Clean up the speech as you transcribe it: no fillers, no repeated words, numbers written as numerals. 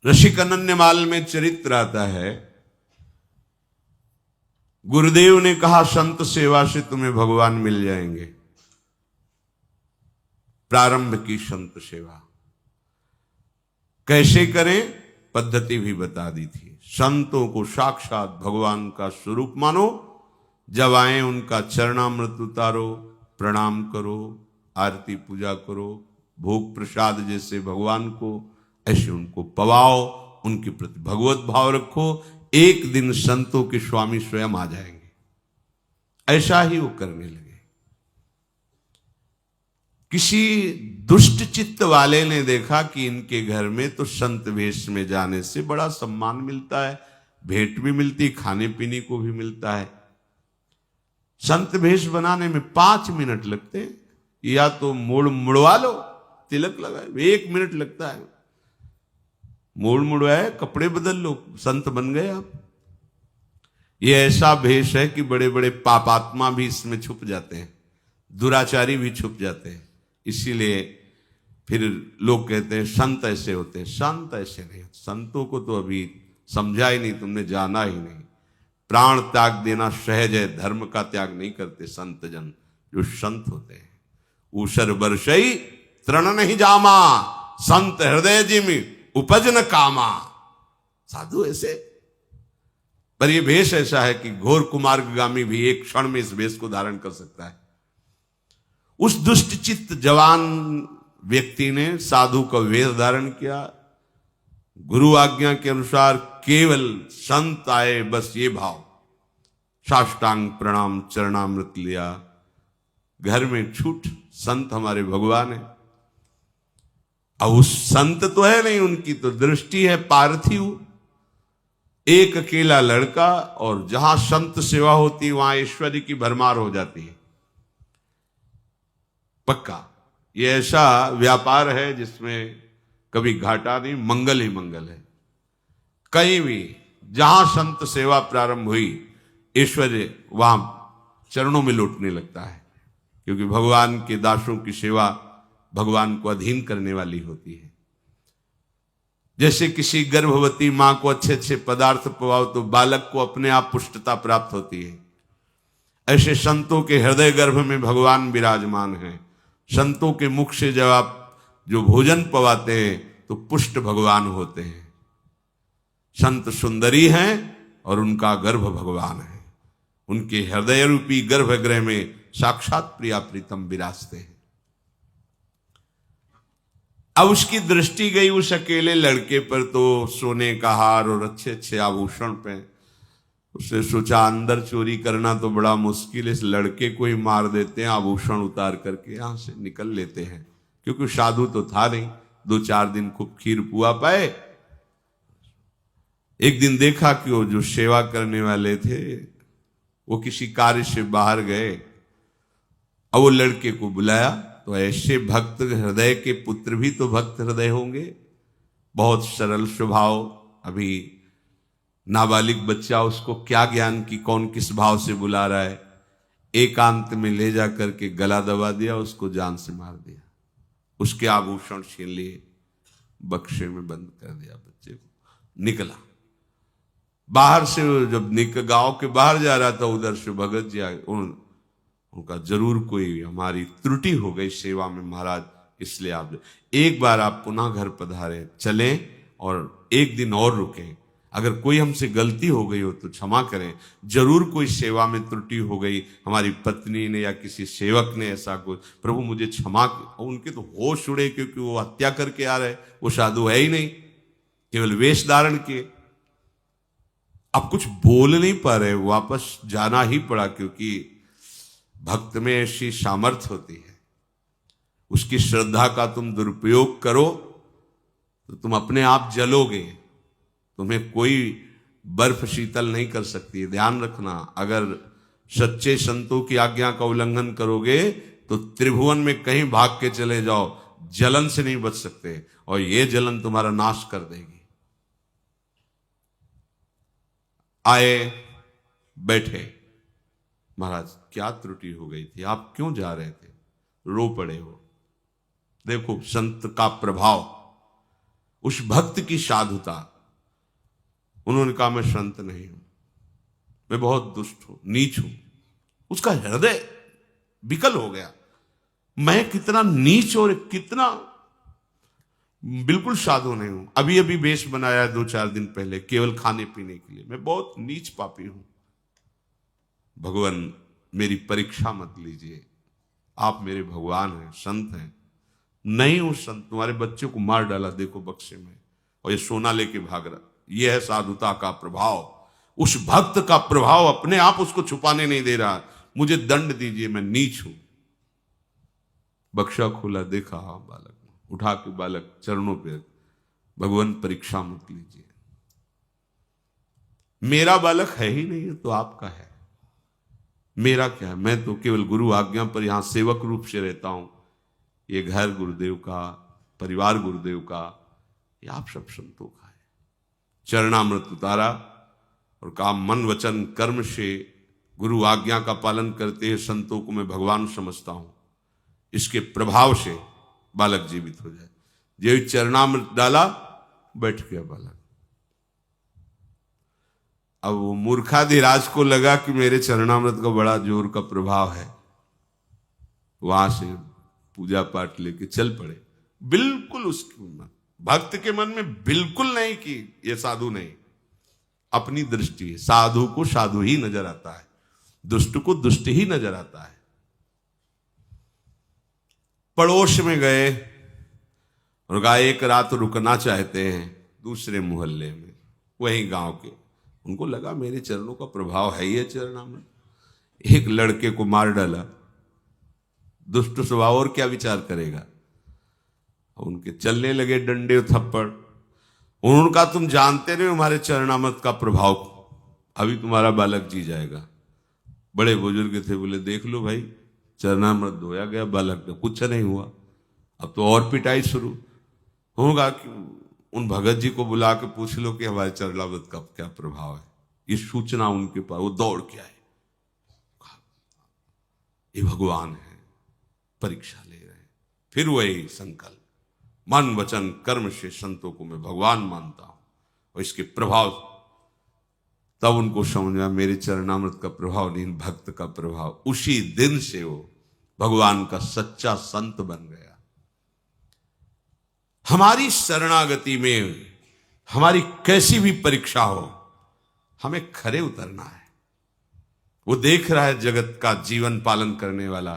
ऋषिक अनन्यमाल में चरित्र आता है, गुरुदेव ने कहा संत सेवा से तुम्हें भगवान मिल जाएंगे। प्रारंभ की संत सेवा कैसे करें, पद्धति भी बता दी थी। संतों को साक्षात भगवान का स्वरूप मानो, जब आए उनका चरणामृत उतारो, प्रणाम करो, आरती पूजा करो, भोग प्रसाद जैसे भगवान को ऐसे उनको पवाओ, उनके प्रति भगवत भाव रखो। एक दिन संतों के स्वामी स्वयं आ जाएंगे। ऐसा ही वो करने लगे। किसी दुष्ट चित्त वाले ने देखा कि इनके घर में तो संत वेश में जाने से बड़ा सम्मान मिलता है, भेंट भी मिलती, खाने पीने को भी मिलता है। संत वेश बनाने में 5 मिनट लगते हैं, या तो मोड़ मुड़वा लो, तिलक लगाए, 1 मिनट लगता है। मोड़ मुड़वाए, कपड़े बदल लो, संत बन गए आप। ये ऐसा भेष है कि बड़े बड़े पापात्मा भी इसमें छुप जाते हैं, दुराचारी भी छुप जाते हैं। इसीलिए फिर लोग कहते हैं संत ऐसे होते हैं। संत ऐसे नहीं, संतों को तो अभी समझा ही नहीं, तुमने जाना ही नहीं। प्राण त्याग देना सहज है, धर्म का त्याग नहीं करते संत जन जो संत होते हैं। ऊसर बरसई तृण नहीं जामा, संत हृदय जिमि उपज न कामा। साधु ऐसे, पर यह भेष ऐसा है कि घोर कुमार्गामी भी एक क्षण में इस भेष को धारण कर सकता है। उस दुष्ट चित्त जवान व्यक्ति ने साधु का वेश धारण किया, गुरु आज्ञा के अनुसार केवल संत आए बस ये भाव, साष्टांग प्रणाम, चरणामृत लिया, घर में छूट, संत हमारे भगवान है। अब उस संत तो है नहीं, उनकी तो दृष्टि है पार्थिव, एक अकेला लड़का, और जहां संत सेवा होती वहां ऐश्वर्य की भरमार हो जाती है। पक्का ये ऐसा व्यापार है जिसमें कभी घाटा नहीं, मंगल ही मंगल है। कहीं भी जहां संत सेवा प्रारंभ हुई, ऐश्वर्य वहां चरणों में लौटने लगता है, क्योंकि भगवान के दासों की सेवा भगवान को अधीन करने वाली होती है। जैसे किसी गर्भवती मां को अच्छे अच्छे पदार्थ पवाओ तो बालक को अपने आप पुष्टता प्राप्त होती है, ऐसे संतों के हृदय गर्भ में भगवान विराजमान हैं। संतों के मुख से जब आप जो भोजन पवाते हैं तो पुष्ट भगवान होते हैं। संत सुंदरी हैं और उनका गर्भ भगवान है। उनके हृदय रूपी गर्भगृह में साक्षात प्रिया प्रीतम विराजते हैं। अब उसकी दृष्टि गई उस अकेले लड़के पर, तो सोने का हार और अच्छे अच्छे आभूषण पे। उसने सोचा अंदर चोरी करना तो बड़ा मुश्किल है, इस लड़के को ही मार देते हैं, आभूषण उतार करके यहां से निकल लेते हैं। क्योंकि साधु तो था नहीं, 2-4 दिन खूब खीर पुआ पाए। एक दिन देखा कि वो जो सेवा करने वाले थे वो किसी कार्य से बाहर गए। अब वो लड़के को बुलाया, तो ऐसे भक्त हृदय के पुत्र भी तो भक्त हृदय होंगे, बहुत सरल स्वभाव। अभी नाबालिग बच्चा, उसको क्या ज्ञान की कौन किस भाव से बुला रहा है। एकांत में ले जा करके गला दबा दिया, उसको जान से मार दिया, उसके आभूषण छीन लिए, बक्से में बंद कर दिया बच्चे को। निकला बाहर से, जब गांव के बाहर जा रहा था उधर से भगत जी आए। उनका जरूर कोई हमारी त्रुटि हो गई सेवा में महाराज, इसलिए आप एक बार आप पुनः घर पधारे, चलें और एक दिन और रुकें। अगर कोई हमसे गलती हो गई हो तो क्षमा करें, जरूर कोई सेवा में त्रुटि हो गई, हमारी पत्नी ने या किसी सेवक ने ऐसा कुछ, प्रभु मुझे क्षमा। उनके तो होश उड़े, क्योंकि वो हत्या करके आ रहे, वो साधु है ही नहीं, केवल वेश धारण किए। अब कुछ बोल नहीं पा रहे, वापस जाना ही पड़ा, क्योंकि भक्त में ऐसी सामर्थ्य होती है। उसकी श्रद्धा का तुम दुरुपयोग करो तो तुम अपने आप जलोगे, तुम्हें कोई बर्फ शीतल नहीं कर सकती है। ध्यान रखना, अगर सच्चे संतों की आज्ञा का उल्लंघन करोगे तो त्रिभुवन में कहीं भाग के चले जाओ, जलन से नहीं बच सकते, और ये जलन तुम्हारा नाश कर देगी। आए, बैठे। महाराज क्या त्रुटि हो गई थी, आप क्यों जा रहे थे, रो पड़े हो। देखो संत का प्रभाव, उस भक्त की साधुता। उन्होंने कहा मैं संत नहीं हूं, मैं बहुत दुष्ट हूं, नीच हूं। उसका हृदय विकल हो गया, मैं कितना नीच और कितना बिल्कुल साधु नहीं हूं। अभी अभी वेश बनाया 2-4 दिन पहले केवल खाने पीने के लिए, मैं बहुत नीच पापी हूं। भगवान मेरी परीक्षा मत लीजिए, आप मेरे भगवान हैं, संत हैं। नहीं हूं संत, तुम्हारे बच्चे को मार डाला देखो बक्से में, और ये सोना लेके भाग रहा। यह है साधुता का प्रभाव। उस भक्त का प्रभाव अपने आप उसको छुपाने नहीं दे रहा। मुझे दंड दीजिए, मैं नीच हूं। बक्सा खोला, देखा हाँ बालक, उठा के बालक चरणों पे, भगवान परीक्षा मत लीजिए, मेरा बालक है ही नहीं, तो आपका है, मेरा क्या है, मैं तो केवल गुरु आज्ञा पर यहां सेवक रूप से रहता हूं। ये घर गुरुदेव का, परिवार गुरुदेव का, ये आप सब संतों का है। चरणामृत उतारा और कहा मन वचन कर्म से गुरु आज्ञा का पालन करते हैं संतों को मैं भगवान समझता हूं, इसके प्रभाव से बालक जीवित हो जाए। जो चरणामृत डाला, बैठ गया बालक। अब वो मूर्खाधिराज को लगा कि मेरे चरणामृत का बड़ा जोर का प्रभाव है, वहां से पूजा पाठ लेके चल पड़े। बिल्कुल उसके भक्त के मन में बिल्कुल नहीं कि ये साधु नहीं, अपनी दृष्टि है। साधु को साधु ही नजर आता है, दुष्ट को दुष्ट ही नजर आता है। पड़ोस में गए और कहा एक रात रुकना चाहते हैं दूसरे मोहल्ले में, वहीं गांव के। उनको लगा मेरे चरणों का प्रभाव है ये चरणामृत। एक लड़के को मार डाला, दुष्ट स्वभाव, और क्या विचार करेगा। उनके चलने लगे डंडे थप्पड़। उन्होंने कहा तुम जानते नहीं हमारे चरणामृत का प्रभाव, अभी तुम्हारा बालक जी जाएगा। बड़े बुजुर्ग थे, बोले देख लो भाई, चरणामृत धोया गया, बालक का कुछ नहीं हुआ। अब तो और पिटाई शुरू होगा कि उन भगत जी को बुला के पूछ लो कि हमारे चरणामृत का क्या प्रभाव है। ये सूचना उनके पास, वो दौड़ के आए, ये भगवान है, परीक्षा ले रहे हैं। फिर वही संकल्प, मन वचन कर्म से संतों को मैं भगवान मानता हूं, और इसके प्रभाव। तब उनको समझा मेरे चरणामृत का प्रभाव नहीं, भक्त का प्रभाव। उसी दिन से वो भगवान का सच्चा संत बन गया। हमारी शरणागति में हमारी कैसी भी परीक्षा हो, हमें खरे उतरना है। वो देख रहा है जगत का जीवन पालन करने वाला